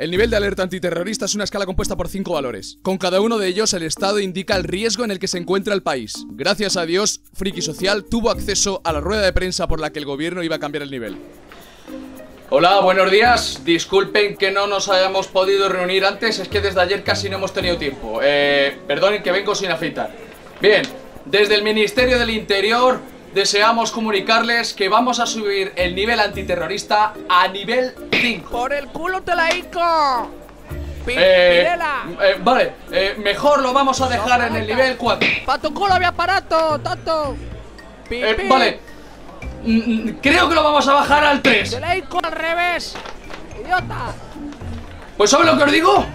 El nivel de alerta antiterrorista es una escala compuesta por 5 valores. Con cada uno de ellos, el Estado indica el riesgo en el que se encuentra el país. Gracias a Dios, Friki Social tuvo acceso a la rueda de prensa por la que el gobierno iba a cambiar el nivel. Hola, buenos días. Disculpen que no nos hayamos podido reunir antes, es que desde ayer casi no hemos tenido tiempo. Perdonen que vengo sin afeitar. Bien, desde el Ministerio del Interior deseamos comunicarles que vamos a subir el nivel antiterrorista a nivel 5. ¡Por el culo te la hinco! ¡Pirela! Vale, mejor lo vamos a dejar en el nivel 4. ¡Pa' tu culo había aparato, tonto! Vale, creo que lo vamos a bajar al 3. ¡Te la hinco al revés! ¡Idiota! Pues ¿sabes lo que os digo?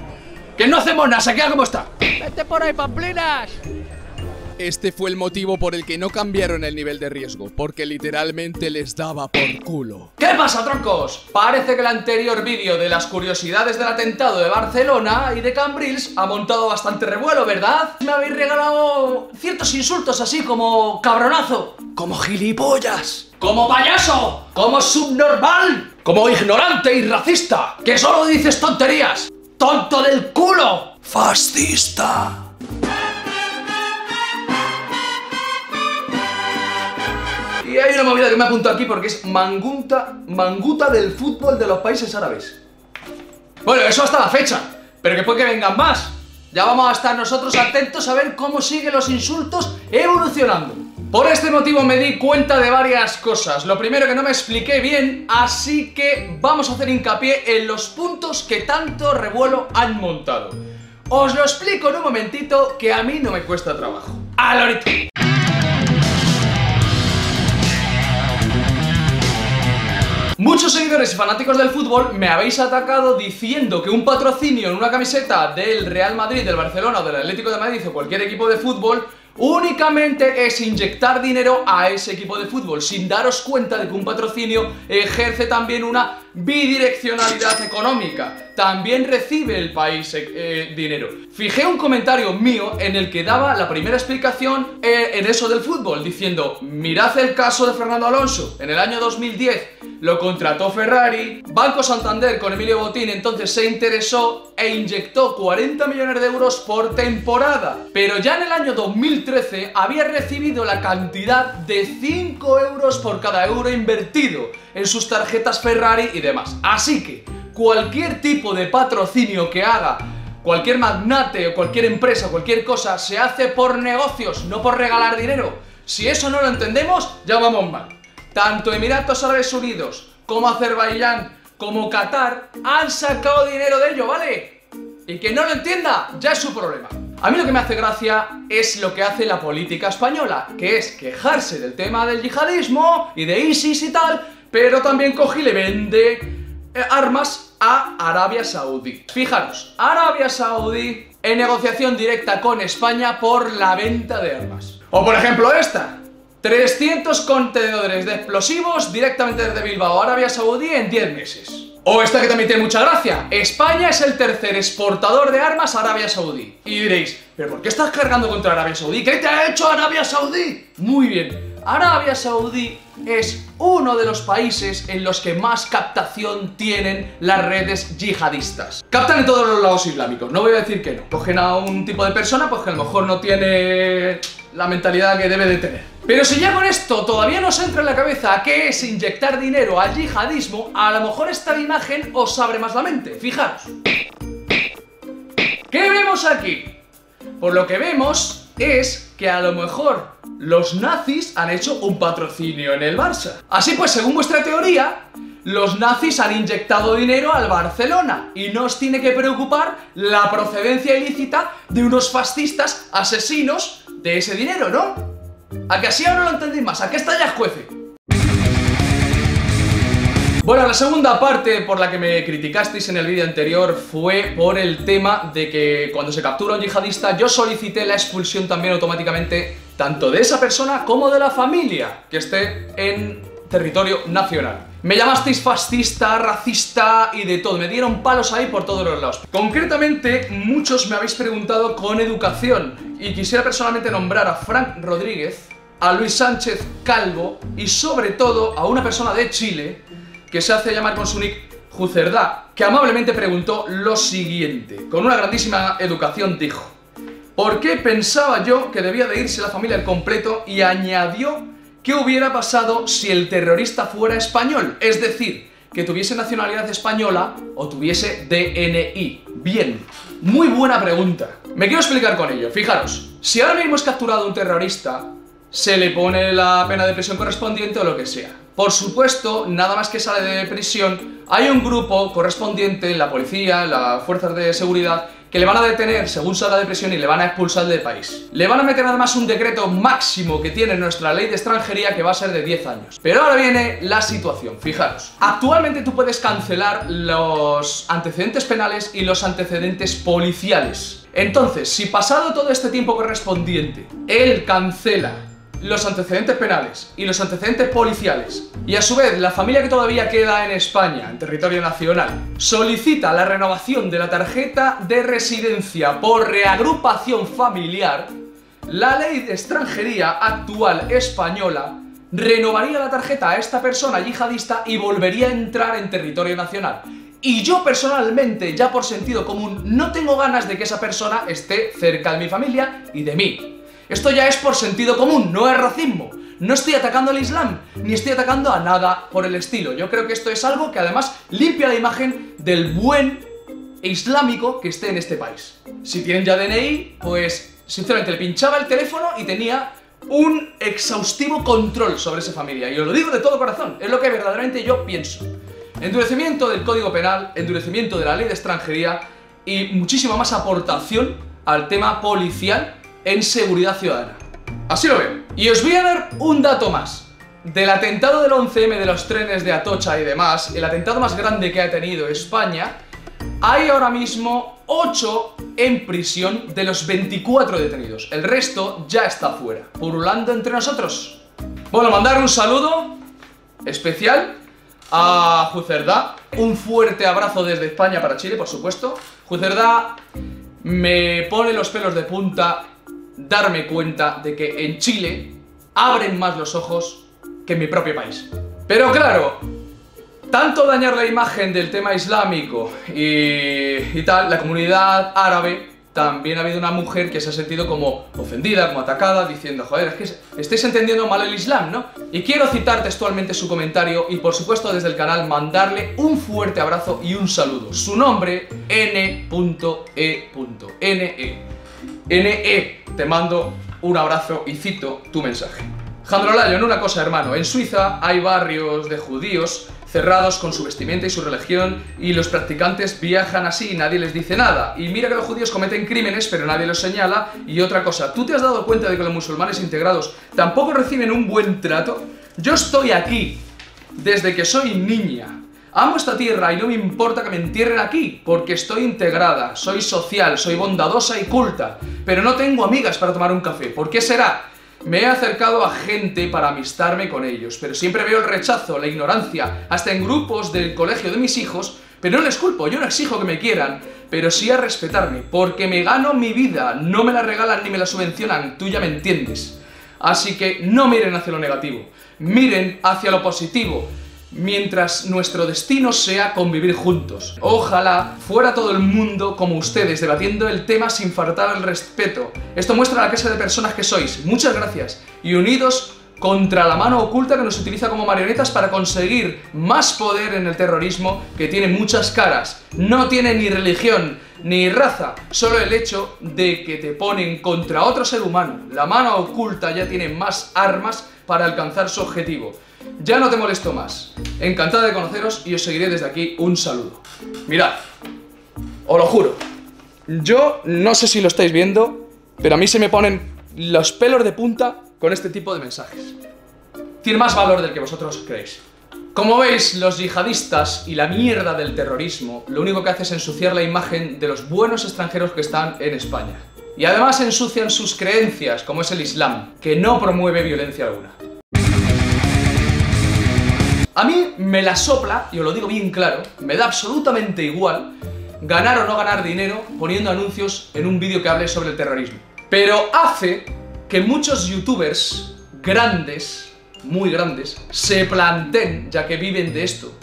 Que no hacemos nada, se queda como está. ¡Vete por ahí, pamplinas! Este fue el motivo por el que no cambiaron el nivel de riesgo, porque literalmente les daba por culo. ¿Qué pasa, troncos? Parece que el anterior vídeo de las curiosidades del atentado de Barcelona y de Cambrils ha montado bastante revuelo, ¿verdad? Me habéis regalado ciertos insultos así como cabronazo, como gilipollas, como payaso, como subnormal, como ignorante y racista, que solo dices tonterías, tonto del culo, fascista. Y hay una movida que me apunto aquí porque es manguta del fútbol de los países árabes. Bueno, eso hasta la fecha, pero que puede que vengan más. Ya vamos a estar nosotros atentos a ver cómo siguen los insultos evolucionando. Por este motivo me di cuenta de varias cosas. Lo primero, que no me expliqué bien, así que vamos a hacer hincapié en los puntos que tanto revuelo han montado. Os lo explico en un momentito, que a mí no me cuesta trabajo. ¡Al ahorita! Muchos seguidores y fanáticos del fútbol me habéis atacado diciendo que un patrocinio en una camiseta del Real Madrid, del Barcelona o del Atlético de Madrid o cualquier equipo de fútbol únicamente es inyectar dinero a ese equipo de fútbol, sin daros cuenta de que un patrocinio ejerce también una bidireccionalidad económica. También recibe el país dinero. Fijé un comentario mío en el que daba la primera explicación en eso del fútbol, diciendo: mirad el caso de Fernando Alonso. En el año 2010 lo contrató Ferrari, Banco Santander con Emilio Botín entonces se interesó e inyectó 40 millones de euros por temporada. Pero ya en el año 2013 había recibido la cantidad de 5 euros por cada euro invertido en sus tarjetas Ferrari y demás. Así que cualquier tipo de patrocinio que haga cualquier magnate o cualquier empresa, cualquier cosa, se hace por negocios, no por regalar dinero. Si eso no lo entendemos, ya vamos mal. Tanto Emiratos Árabes Unidos como Azerbaiyán como Qatar han sacado dinero de ello, ¿vale? Y que no lo entienda, ya es su problema. A mí lo que me hace gracia es lo que hace la política española, que es quejarse del tema del yihadismo y de ISIS y tal, pero también coge y le vende armas a Arabia Saudí. Fijaros, Arabia Saudí en negociación directa con España por la venta de armas. O por ejemplo esta: 300 contenedores de explosivos directamente desde Bilbao a Arabia Saudí en 10 meses. O esta que también tiene mucha gracia: España es el tercer exportador de armas a Arabia Saudí. Y diréis: ¿pero por qué estás cargando contra Arabia Saudí? ¿Qué te ha hecho Arabia Saudí? Muy bien, Arabia Saudí es uno de los países en los que más captación tienen las redes yihadistas. Captan en todos los lados islámicos, no voy a decir que no. Cogen a un tipo de persona pues que a lo mejor no tiene la mentalidad que debe de tener. Pero si ya con esto todavía nos entra en la cabeza qué es inyectar dinero al yihadismo, a lo mejor esta imagen os abre más la mente. Fijaros. ¿Qué vemos aquí? Por lo que vemos es que a lo mejor los nazis han hecho un patrocinio en el Barça. Así pues, según vuestra teoría, los nazis han inyectado dinero al Barcelona y no os tiene que preocupar la procedencia ilícita de unos fascistas asesinos de ese dinero, ¿no? ¿A que así ahora lo entendéis más? ¿A qué está ya juece? Bueno, la segunda parte por la que me criticasteis en el vídeo anterior fue por el tema de que cuando se captura a un yihadista yo solicité la expulsión también automáticamente tanto de esa persona como de la familia que esté en territorio nacional. Me llamasteis fascista, racista y de todo, me dieron palos ahí por todos los lados. Concretamente, muchos me habéis preguntado con educación y quisiera personalmente nombrar a Frank Rodríguez, a Luis Sánchez Calvo y sobre todo a una persona de Chile que se hace llamar con su nick Jucerdá, que amablemente preguntó lo siguiente. Con una grandísima educación dijo: ¿por qué pensaba yo que debía de irse la familia al completo? Y añadió: ¿qué hubiera pasado si el terrorista fuera español? Es decir, que tuviese nacionalidad española o tuviese DNI. Bien, muy buena pregunta. Me quiero explicar con ello. Fijaros, si ahora mismo es capturado un terrorista, se le pone la pena de prisión correspondiente o lo que sea. Por supuesto, nada más que sale de prisión, hay un grupo correspondiente, la policía, las fuerzas de seguridad, que le van a detener según salga de prisión y le van a expulsar del país. Le van a meter además un decreto máximo que tiene nuestra ley de extranjería, que va a ser de 10 años. Pero ahora viene la situación, fijaros. Actualmente tú puedes cancelar los antecedentes penales y los antecedentes policiales. Entonces, si pasado todo este tiempo correspondiente, él cancela los antecedentes penales y los antecedentes policiales, y a su vez la familia que todavía queda en España, en territorio nacional, solicita la renovación de la tarjeta de residencia por reagrupación familiar, la ley de extranjería actual española renovaría la tarjeta a esta persona yihadista y volvería a entrar en territorio nacional. Y yo personalmente, ya por sentido común, no tengo ganas de que esa persona esté cerca de mi familia y de mí. Esto ya es por sentido común, no es racismo. No estoy atacando al Islam, ni estoy atacando a nada por el estilo. Yo creo que esto es algo que además limpia la imagen del buen islámico que esté en este país. Si tienen ya DNI, pues sinceramente le pinchaba el teléfono y tenía un exhaustivo control sobre esa familia. Y os lo digo de todo corazón, es lo que verdaderamente yo pienso. Endurecimiento del Código Penal, endurecimiento de la ley de extranjería y muchísima más aportación al tema policial en seguridad ciudadana. Así lo veo. Y os voy a dar un dato más. Del atentado del 11M de los trenes de Atocha y demás, el atentado más grande que ha tenido España, hay ahora mismo 8 en prisión de los 24 detenidos. El resto ya está fuera, pululando entre nosotros. Bueno, mandar un saludo especial a Jucerdá. Un fuerte abrazo desde España para Chile, por supuesto. Jucerdá, me pone los pelos de punta darme cuenta de que en Chile abren más los ojos que en mi propio país. Pero claro, tanto dañar la imagen del tema islámico y tal, la comunidad árabe, también ha habido una mujer que se ha sentido como ofendida, como atacada, diciendo: joder, es que estáis entendiendo mal el Islam, ¿no? Y quiero citar textualmente su comentario y por supuesto desde el canal mandarle un fuerte abrazo y un saludo. Su nombre, N.E.NE. NE, te mando un abrazo y cito tu mensaje. Jandrolayo, en una cosa, hermano, en Suiza hay barrios de judíos cerrados con su vestimenta y su religión, y los practicantes viajan así y nadie les dice nada. Y mira que los judíos cometen crímenes, pero nadie los señala. Y otra cosa, ¿tú te has dado cuenta de que los musulmanes integrados tampoco reciben un buen trato? Yo estoy aquí desde que soy niña. Amo esta tierra y no me importa que me entierren aquí, porque estoy integrada, soy social, soy bondadosa y culta, pero no tengo amigas para tomar un café. ¿Por qué será? Me he acercado a gente para amistarme con ellos, pero siempre veo el rechazo, la ignorancia, hasta en grupos del colegio de mis hijos, pero no les culpo, yo no exijo que me quieran, pero sí a respetarme, porque me gano mi vida, no me la regalan ni me la subvencionan, tú ya me entiendes. Así que no miren hacia lo negativo, miren hacia lo positivo, mientras nuestro destino sea convivir juntos. Ojalá fuera todo el mundo como ustedes, debatiendo el tema sin faltar el respeto. Esto muestra la clase de personas que sois. Muchas gracias. Y unidos contra la mano oculta que nos utiliza como marionetas para conseguir más poder en el terrorismo, que tiene muchas caras. No tiene ni religión ni raza, solo el hecho de que te ponen contra otro ser humano. La mano oculta ya tiene más armas para alcanzar su objetivo. Ya no te molesto más. Encantada de conoceros y os seguiré desde aquí. Un saludo. Mirad, os lo juro, yo no sé si lo estáis viendo, pero a mí se me ponen los pelos de punta con este tipo de mensajes. Tiene más valor del que vosotros creéis. Como veis, los yihadistas y la mierda del terrorismo lo único que hace es ensuciar la imagen de los buenos extranjeros que están en España. Y además ensucian sus creencias, como es el Islam, que no promueve violencia alguna. A mí me la sopla, y os lo digo bien claro, me da absolutamente igual ganar o no ganar dinero poniendo anuncios en un vídeo que hable sobre el terrorismo. Pero hace que muchos youtubers grandes, muy grandes, se planteen, ya que viven de esto.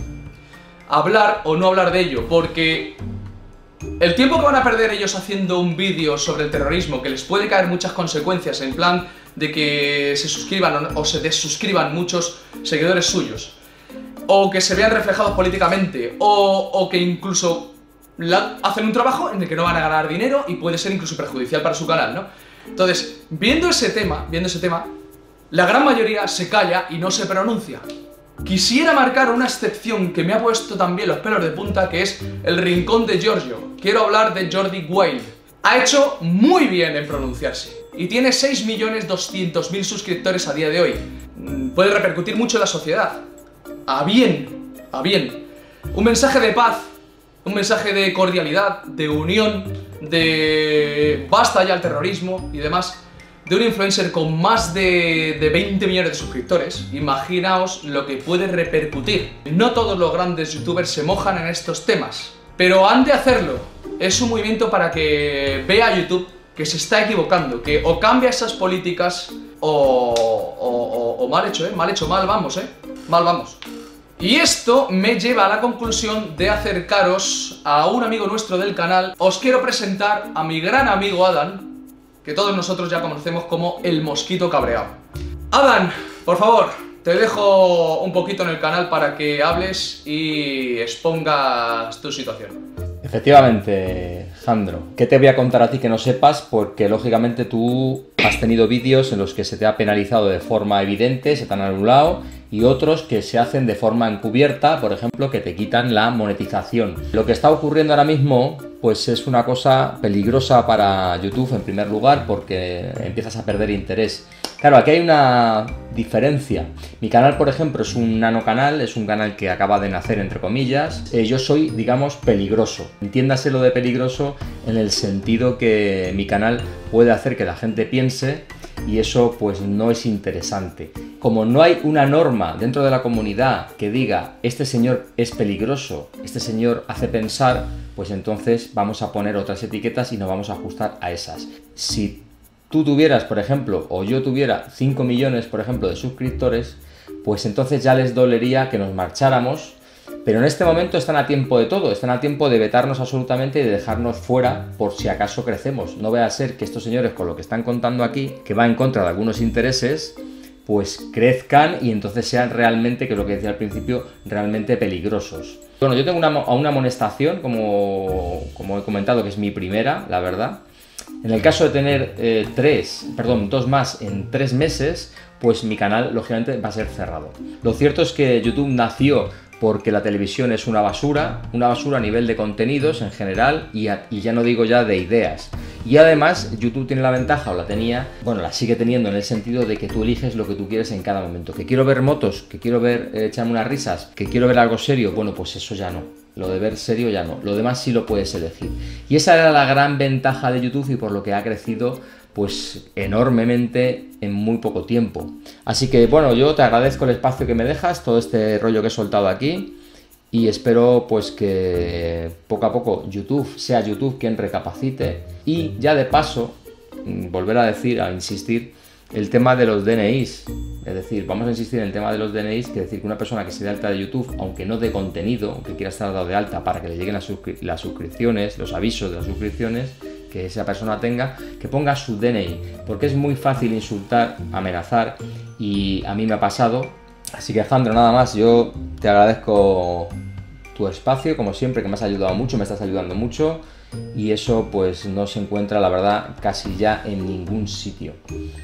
hablar o no hablar de ello, porque el tiempo que van a perder ellos haciendo un vídeo sobre el terrorismo, que les puede caer muchas consecuencias, en plan de que se suscriban o se desuscriban muchos seguidores suyos, o que se vean reflejados políticamente, o que incluso hacen un trabajo en el que no van a ganar dinero y puede ser incluso perjudicial para su canal, ¿no? Entonces, viendo ese tema, la gran mayoría se calla y no se pronuncia. Quisiera marcar una excepción que me ha puesto también los pelos de punta, que es el rincón de Giorgio. Quiero hablar de Jordi Wild. Ha hecho muy bien en pronunciarse y tiene 6.200.000 suscriptores a día de hoy. Puede repercutir mucho en la sociedad. A bien. Un mensaje de paz, un mensaje de cordialidad, de unión, de basta ya el terrorismo y demás, de un influencer con más de 20 millones de suscriptores. Imaginaos lo que puede repercutir. No todos los grandes youtubers se mojan en estos temas, pero han de hacerlo. Es un movimiento para que vea YouTube que se está equivocando, que o cambia esas políticas o mal hecho, mal vamos, mal vamos. Y esto me lleva a la conclusión de acercaros a un amigo nuestro del canal. Os quiero presentar a mi gran amigo Adán, que todos nosotros ya conocemos como el Mosquito Cabreado. Adán, por favor, te dejo un poquito en el canal para que hables y expongas tu situación. Efectivamente, Jandro, ¿qué te voy a contar a ti que no sepas? Porque lógicamente tú has tenido vídeos en los que se te ha penalizado de forma evidente, se te han anulado, y otros que se hacen de forma encubierta, por ejemplo, que te quitan la monetización. Lo que está ocurriendo ahora mismo, pues es una cosa peligrosa para YouTube en primer lugar, porque empiezas a perder interés. Claro, aquí hay una diferencia. Mi canal, por ejemplo, es un nano canal, es un canal que acaba de nacer, entre comillas. Yo soy, digamos, peligroso. Entiéndase lo de peligroso en el sentido que mi canal puede hacer que la gente piense, y eso pues no es interesante. Como no hay una norma dentro de la comunidad que diga este señor es peligroso, este señor hace pensar, pues entonces vamos a poner otras etiquetas y nos vamos a ajustar a esas. Si tú tuvieras, por ejemplo, o yo tuviera 5 millones, por ejemplo, de suscriptores, pues entonces ya les dolería que nos marcháramos. Pero en este momento están a tiempo de todo, están a tiempo de vetarnos absolutamente y de dejarnos fuera por si acaso crecemos. No vaya a ser que estos señores, con lo que están contando aquí, que va en contra de algunos intereses, pues crezcan y entonces sean realmente, que es lo que decía al principio, realmente peligrosos. Bueno, yo tengo una amonestación, como he comentado, que es mi primera, la verdad. En el caso de tener 2 más en 3 meses, pues mi canal lógicamente va a ser cerrado. Lo cierto es que YouTube nació porque la televisión es una basura a nivel de contenidos en general y ya no digo ya de ideas. Y además YouTube tiene la ventaja, o la tenía, bueno, la sigue teniendo en el sentido de que tú eliges lo que tú quieres en cada momento. Que quiero ver motos, que quiero ver echarme unas risas, que quiero ver algo serio, bueno, pues eso ya no. Lo de ver serio ya no, lo demás sí lo puedes elegir. Y esa era la gran ventaja de YouTube y por lo que ha crecido pues enormemente en muy poco tiempo. Así que bueno, yo te agradezco el espacio que me dejas, todo este rollo que he soltado aquí, y espero pues que poco a poco sea YouTube quien recapacite. Y ya de paso, volver a insistir, el tema de los DNIs. Es decir, vamos a insistir en el tema de los DNIs, que decir que una persona que se dé alta de YouTube, aunque no de contenido, aunque quiera estar dado de alta para que le lleguen las suscripciones, los avisos de las suscripciones que esa persona tenga, que ponga su DNI, porque es muy fácil insultar, amenazar, y a mí me ha pasado. Así que Alejandro, nada más, yo te agradezco tu espacio, como siempre, que me has ayudado mucho, me estás ayudando mucho, y eso pues no se encuentra, la verdad, casi ya en ningún sitio.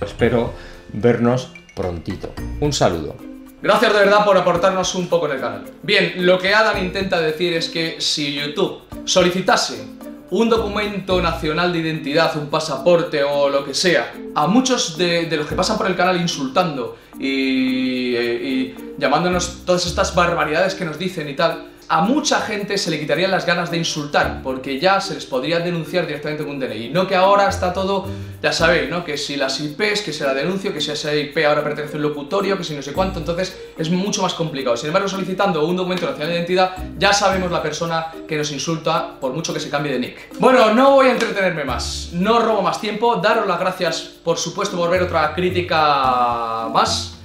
Espero vernos prontito. Un saludo. Gracias de verdad por aportarnos un poco en el canal. Bien, lo que Adán intenta decir es que si YouTube solicitase un documento nacional de identidad, un pasaporte o lo que sea, a muchos de los que pasan por el canal insultando y llamándonos todas estas barbaridades que nos dicen y tal, a mucha gente se le quitarían las ganas de insultar, porque ya se les podría denunciar directamente con un DNI. No que ahora está todo, ya sabéis, ¿no? Que si las IPs, que se la denuncio, que si esa IP ahora pertenece a un locutorio, que si no sé cuánto, entonces es mucho más complicado. Sin embargo, solicitando un documento nacional de identidad, ya sabemos la persona que nos insulta, por mucho que se cambie de nick. Bueno, no voy a entretenerme más, no robo más tiempo, daros las gracias, por supuesto, por ver otra crítica más.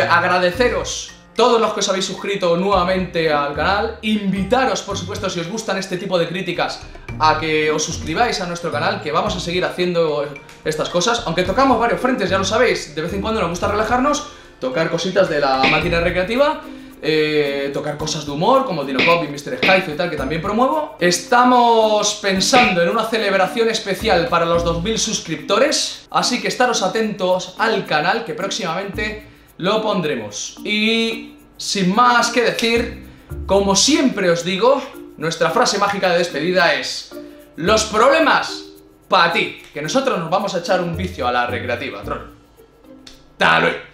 Agradeceros todos los que os habéis suscrito nuevamente al canal, invitaros, por supuesto, si os gustan este tipo de críticas, a que os suscribáis a nuestro canal, que vamos a seguir haciendo estas cosas, aunque tocamos varios frentes, ya lo sabéis, de vez en cuando nos gusta relajarnos, tocar cositas de la máquina recreativa, tocar cosas de humor como Dino Cop y Mr. Skype y tal, que también promuevo. Estamos pensando en una celebración especial para los 2000 suscriptores, así que estaros atentos al canal, que próximamente lo pondremos. Y sin más que decir, como siempre os digo, nuestra frase mágica de despedida es: los problemas para ti, que nosotros nos vamos a echar un vicio a la recreativa, troll. ¡Hasta luego!